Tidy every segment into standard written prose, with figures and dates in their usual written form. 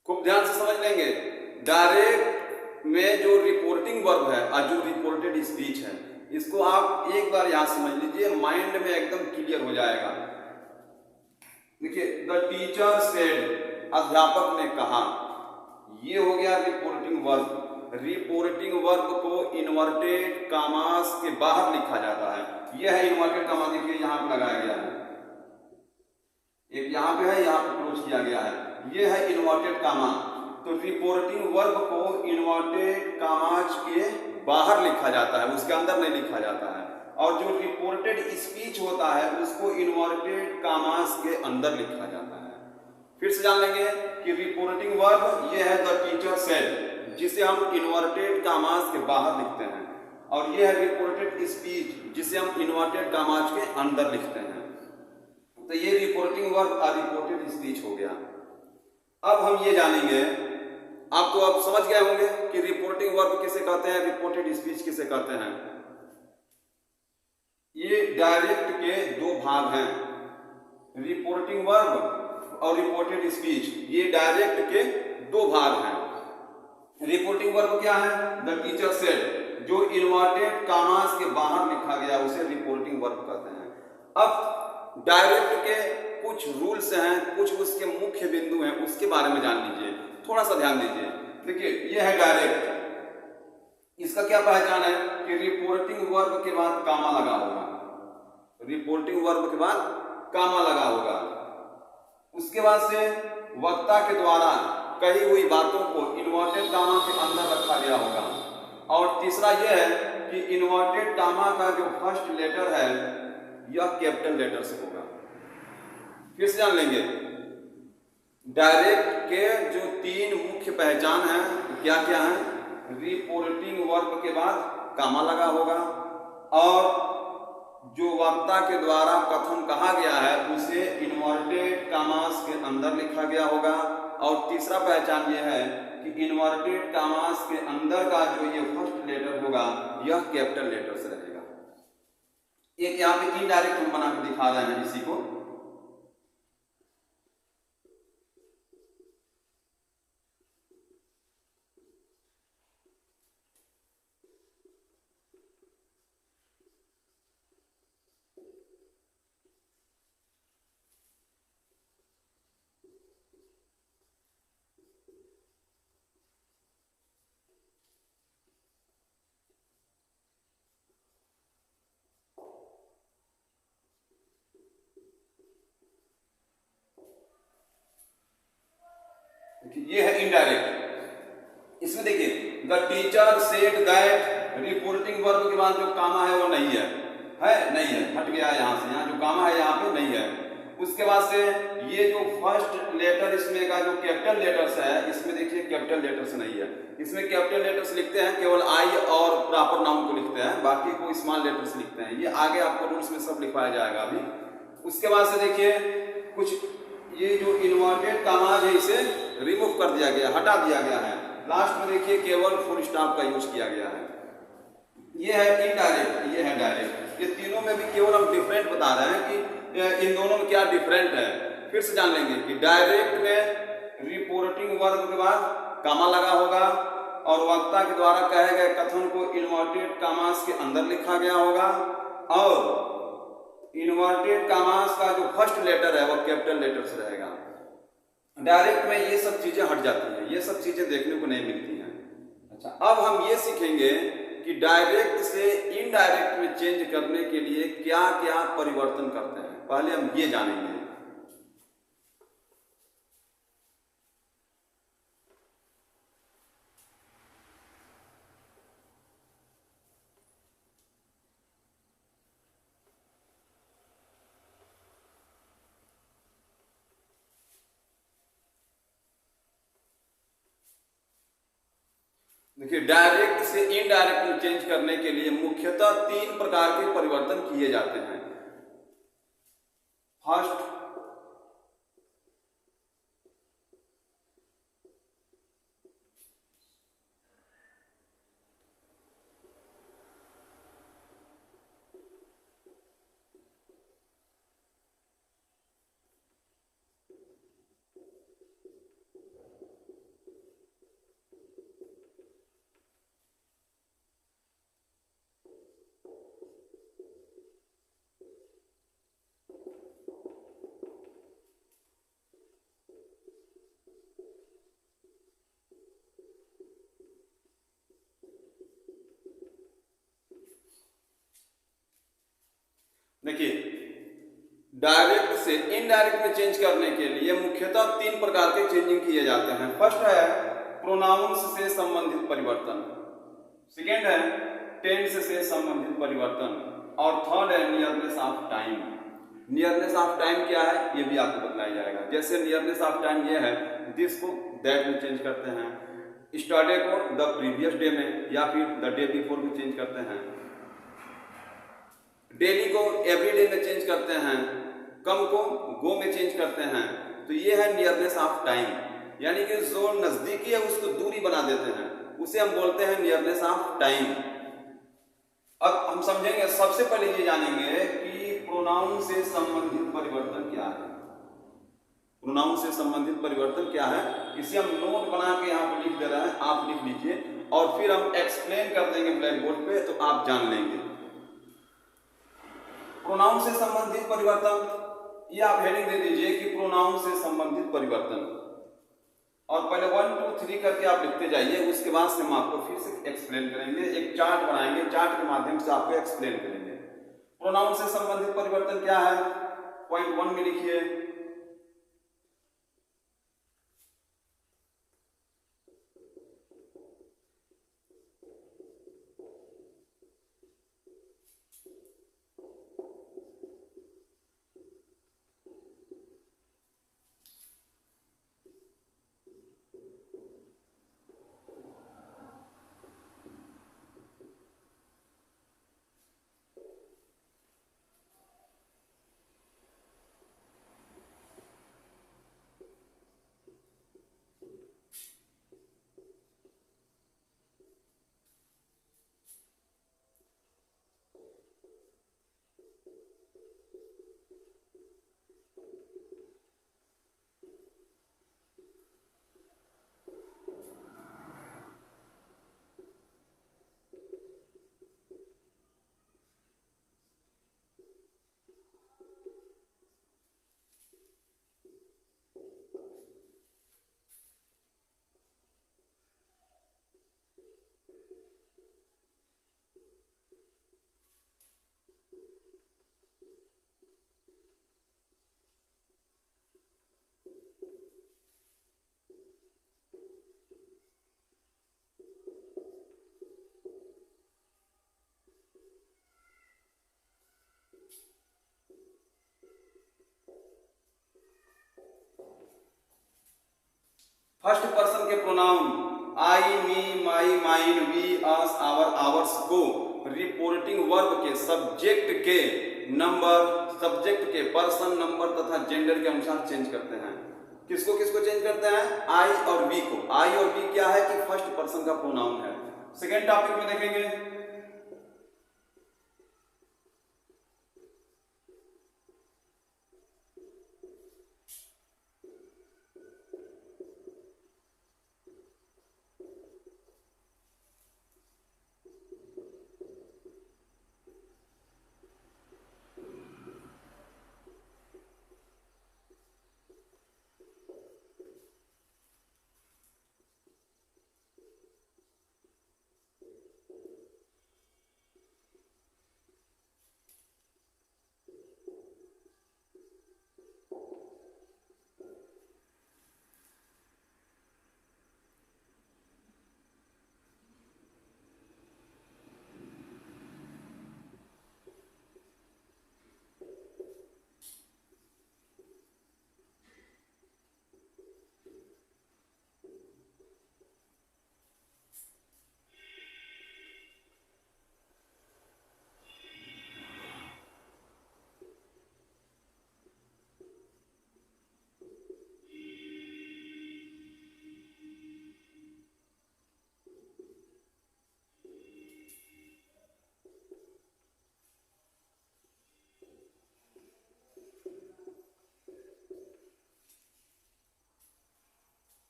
खूब ध्यान से समझ लेंगे। डायरेक्ट में जो रिपोर्टिंग वर्ब है और जो रिपोर्टेड स्पीच है, इसको आप एक बार यहां समझ लीजिए, माइंड में एकदम क्लियर हो जाएगा। देखिए, द टीचर सेड, अध्यापक ने कहा, ये हो गया रिपोर्टिंग वर्ब। रिपोर्टिंग वर्ब को इन्वर्टेड कामास के बाहर लिखा जाता है। यह है इन्वर्टेड कामा, देखिए यहां पे लगाया गया है, एक यहां पे है, यहां पे क्लोज किया गया है, यह है इन्वर्टेड कामा। तो रिपोर्टिंग वर्ब को इन्वर्टेड कामाज के बाहर लिखा जाता है, उसके अंदर नहीं लिखा जाता है। और जो रिपोर्टेड स्पीच होता है उसको इन्वर्टेड कामास के अंदर लिखा जाता है। फिर से जान लेंगे कि रिपोर्टिंग वर्ब ये है द टीचर सेड, जिसे हम इन्वर्टेड कामास के बाहर लिखते हैं, और ये है रिपोर्टेड स्पीच, जिसे हम इन्वर्टेड कामास के अंदर लिखते हैं। तो ये रिपोर्टिंग वर्ब और रिपोर्टेड स्पीच हो गया। अब हम ये जानेंगे, आप तो अब समझ गए होंगे कि रिपोर्टिंग वर्ब किसे कहते हैं, रिपोर्टेड स्पीच किसे कहते हैं। ये डायरेक्ट के दो भाग हैं, रिपोर्टिंग वर्ब और रिपोर्टेड स्पीच, ये डायरेक्ट के दो भाग हैं। रिपोर्टिंग वर्ब क्या है, द टीचर सेड, जो इन्वर्टेड कामास के बाहर लिखा गया उसे रिपोर्टिंग वर्ब कहते हैं। अब डायरेक्ट के कुछ रूल्स हैं, कुछ उसके मुख्य बिंदु हैं, उसके बारे में जान लीजिए, थोड़ा सा ध्यान दीजिए। देखिए, यह है डायरेक्ट, इसका क्या पहचान है कि रिपोर्टिंग वर्ब के बाद कामा लगा होगा, रिपोर्टिंग वर्ब के बाद कामा लगा होगा। उसके बाद से वक्ता के द्वारा कही हुई बातों को इन्वर्टेड कामा के अंदर रखा गया होगा। और तीसरा यह है कि इन्वर्टेड कामा का जो फर्स्ट लेटर है यह कैपिटल लेटर से होगा। फिर से जान लेंगे, डायरेक्ट के जो तीन मुख्य पहचान है क्या क्या है, रिपोर्टिंग वर्ब के बाद कामा लगा होगा, और जो वक्ता के द्वारा कथन कहा गया है उसे इन्वर्टेड कामास के अंदर लिखा गया होगा, और तीसरा पहचान यह है कि इन्वर्टेड कामास के अंदर का जो ये फर्स्ट लेटर होगा यह कैपिटल लेटर से रहेगा। एक यहाँ पे इनडायरेक्ट हम बना के दिखा रहे हैं इसी को। ये है इनडायरेक्ट। इसमें देखिए, the teacher said that, reporting verb के बाद जो कामा है वो नहीं है, नहीं है, हट गया है यहाँ से, यहाँ जो कामा है यहाँ पे नहीं है। उसके बाद से ये जो फर्स्ट लेटर इसमें का जो कैपिटल लेटर्स है, इसमें देखिए कैपिटल लेटर्स नहीं है, इसमें कैपिटल लेटर्स लिखते हैं केवल आई और प्रॉपर नाउन को लिखते हैं, बाकी को स्मॉल लेटर्स लिखते हैं। ये आगे आपको रूल्स में सब लिखवाया जाएगा अभी। उसके बाद से देखिए कुछ ये जो इन्वर्टेड कामाज है इसे रिमूव कर दिया गया, हटा दिया गया है। लास्ट में देखिए केवल फुल स्टॉप का यूज किया गया है। ये है इनडायरेक्ट, ये है डायरेक्ट। ये तीनों में भी केवल हम डिफरेंट बता रहे हैं कि इन दोनों में क्या डिफरेंट है। फिर से जान लेंगे कि डायरेक्ट में रिपोर्टिंग वर्ब के बाद कामा लगा होगा, और वक्ता के द्वारा कहे गए कथन को इन्वर्टेड कामास के अंदर लिखा गया होगा, और इन्वर्टेड कामास का जो फर्स्ट लेटर है वह कैपिटल लेटर से रहेगा। डायरेक्ट में ये सब चीजें हट जाती हैं, ये सब चीजें देखने को नहीं मिलती हैं। अच्छा, अब हम ये सीखेंगे कि डायरेक्ट से इनडायरेक्ट में चेंज करने के लिए क्या क्या परिवर्तन करते हैं, पहले हम ये जानेंगे। देखिए, डायरेक्ट से इनडायरेक्ट में चेंज करने के लिए मुख्यतः तीन प्रकार के परिवर्तन किए जाते हैं। फर्स्ट, डायरेक्ट से इनडायरेक्ट में चेंज करने के लिए मुख्यतः 3 प्रकार के चेंजिंग किए जाते हैं। फर्स्ट है प्रोनाउंस से संबंधित परिवर्तन, सेकेंड है टेंस से संबंधित परिवर्तन, और थर्ड है nearness of time. Nearness of time क्या है ये भी आपको बताया जाएगा। जैसे नियरनेस ऑफ टाइम ये है, दिस को दैट में चेंज करते हैं, स्टरडे को द प्रीवियस डे में, या फिर द डे बिफोर में चेंज करते हैं, डेली को एवरी डे में चेंज करते हैं, कम को गो में चेंज करते हैं। तो ये है नियरनेस ऑफ टाइम, यानी कि जो नजदीकी है उसको दूरी बना देते हैं, उसे हम बोलते हैं नियरनेस ऑफ टाइम। अब हम समझेंगे, सबसे पहले ये जानेंगे कि प्रोनाउन से संबंधित परिवर्तन क्या है। प्रोनाउन से संबंधित परिवर्तन क्या है, इसे हम नोट बना के यहाँ पर लिख दे रहे हैं, आप लिख लीजिए और फिर हम एक्सप्लेन कर देंगे ब्लैक बोर्ड पे, तो आप जान लेंगे। प्रोनाउन से संबंधित परिवर्तन, ये आप हेडिंग दे दीजिए कि प्रोनाउन से संबंधित परिवर्तन, और पहले 1 2 3 करके आप लिखते जाइए, उसके बाद से हम आपको फिर से एक्सप्लेन करेंगे। एक चार्ट बनाएंगे, चार्ट के माध्यम से आपको एक्सप्लेन करेंगे। प्रोनाउन से संबंधित परिवर्तन क्या है, पॉइंट 1 में लिखिए, फर्स्ट पर्सन के pronoun I, me, my, mine, we, us, our, ours को रिपोर्टिंग वर्ब के सब्जेक्ट के नंबर, सब्जेक्ट के पर्सन, नंबर तथा जेंडर के अनुसार चेंज करते हैं। किसको किसको चेंज करते हैं, आई और वी को। आई और वी क्या है कि फर्स्ट पर्सन का प्रोनाउन है। सेकेंड टॉपिक में देखेंगे,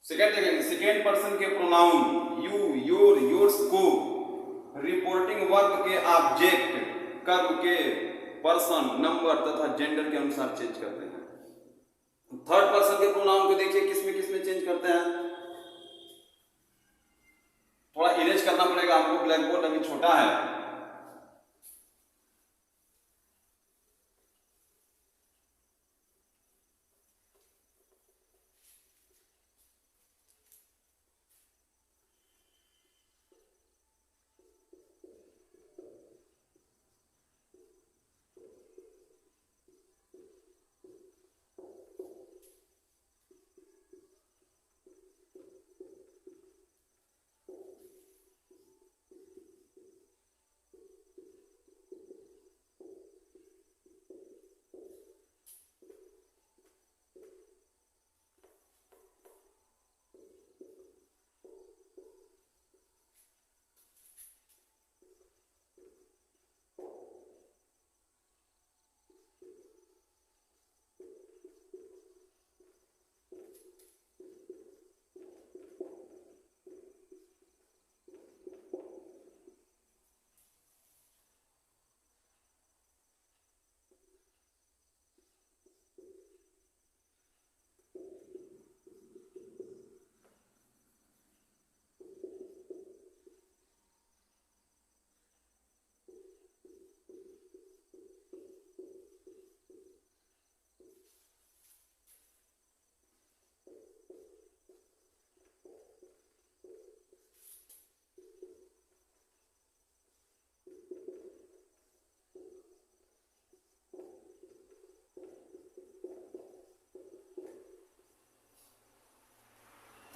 सेकेंड देखेंगे, सेकेंड पर्सन के प्रोनाउन यू, योर, योर्स को रिपोर्टिंग वर्ब के ऑब्जेक्ट, कर्म के पर्सन, नंबर तथा जेंडर के अनुसार चेंज करते हैं। थर्ड पर्सन के प्रोनाउन को देखिए किसमें चेंज करते हैं। थोड़ा इरेज करना पड़ेगा आपको, ब्लैक बोर्ड अभी छोटा है।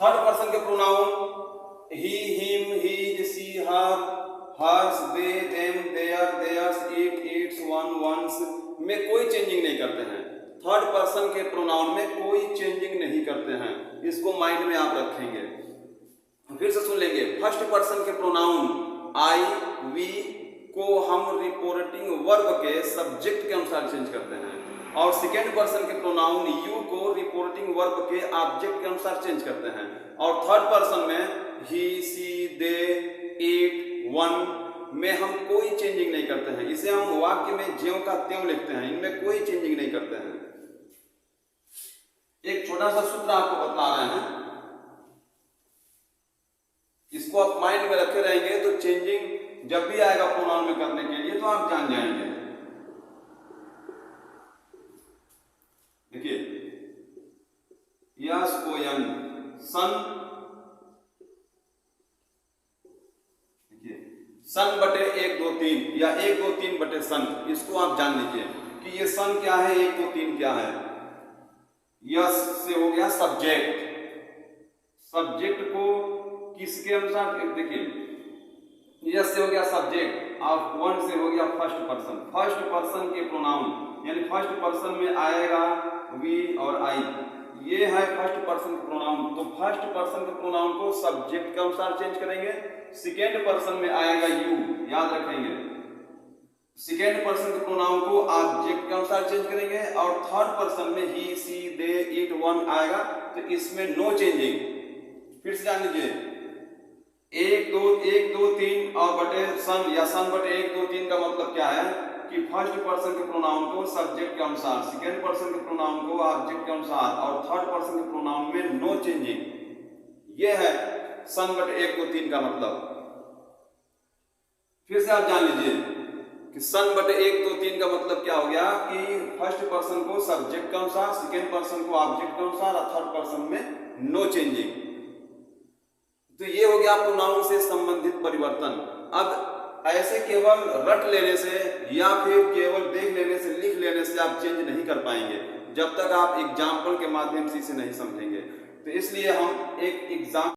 थर्ड पर्सन के pronoun he, him, his, she, her, hers, they, them, their, theirs, it, its, one, ones में कोई चेंजिंग नहीं करते हैं। थर्ड पर्सन के प्रोनाउन में कोई चेंजिंग नहीं करते हैं, इसको माइंड में आप रखेंगे। फिर से सुन लेंगे। फर्स्ट पर्सन के प्रोनाउन आई, वी को हम रिपोर्टिंग वर्ब के सब्जेक्ट के अनुसार चेंज करते हैं, और सेकेंड पर्सन के प्रोनाउन यू को रिपोर्टिंग वर्ब के ऑब्जेक्ट के अनुसार चेंज करते हैं, और थर्ड पर्सन में ही, सी, दे, इट, वन में हम कोई चेंजिंग नहीं करते हैं। इसे हम वाक्य में ज्यों का त्यों लिखते हैं, इनमें कोई चेंजिंग नहीं करते हैं। एक छोटा सा सूत्र आपको बता रहे हैं, इसको आप माइंड में रखे रहेंगे तो चेंजिंग जब भी आएगा प्रोनाउन में करने के लिए तो आप जान जाएंगे। देखिए, यस को यन, सन, देखिए सन बटे 1 2 3 या 1 2 3 बटे सन, इसको आप जान लीजिए कि ये सन क्या है, 1 2 3 क्या है। यस से हो गया सब्जेक्ट, सब्जेक्ट को किसके अनुसार, देखिए यस से हो गया सब्जेक्ट और वन से हो गया फर्स्ट पर्सन। फर्स्ट पर्सन के प्रोनाउन यानी फर्स्ट पर्सन में आएगा वी और आई, ये है फर्स्ट पर्सन के प्रोनाउन। तो फर्स्ट पर्सन के प्रोनाउन को सब्जेक्ट के अनुसार चेंज करेंगे। सेकेंड पर्सन में आएगा यू, याद रखेंगे। सेकेंड पर्सन के प्रोनाउन को ऑब्जेक्ट के अनुसार चेंज करेंगे, और थर्ड पर्सन में ही, सी, दे, इट, वन आएगा, तो इसमें नो चेंजिंग। फिर से जान लीजिए, 1 2 3 और बटे सन या सन बटे 1 2 3 का मतलब क्या है कि फर्स्ट पर्सन के प्रोनाउन को सब्जेक्ट के अनुसार, सेकेंड पर्सन के प्रोनाउन को ऑब्जेक्ट के अनुसार, और थर्ड पर्सन के प्रोनाउन में नो चेंजिंग। ये है सन बटे 1 2 3 का मतलब। फिर से आप जान लीजिए कि सन बटे 1 2 3 का मतलब क्या हो गया कि फर्स्ट पर्सन को सब्जेक्ट के अनुसार, सेकेंड पर्सन को ऑब्जेक्ट के अनुसार, और थर्ड पर्सन में नो चेंजिंग। तो ये हो गया प्रोनाउन से संबंधित परिवर्तन। अब ऐसे केवल रट लेने से या फिर केवल देख लेने से, लिख लेने से आप चेंज नहीं कर पाएंगे जब तक आप एग्जाम्पल के माध्यम से इसे नहीं समझेंगे। तो इसलिए हम एक एग्जाम्पल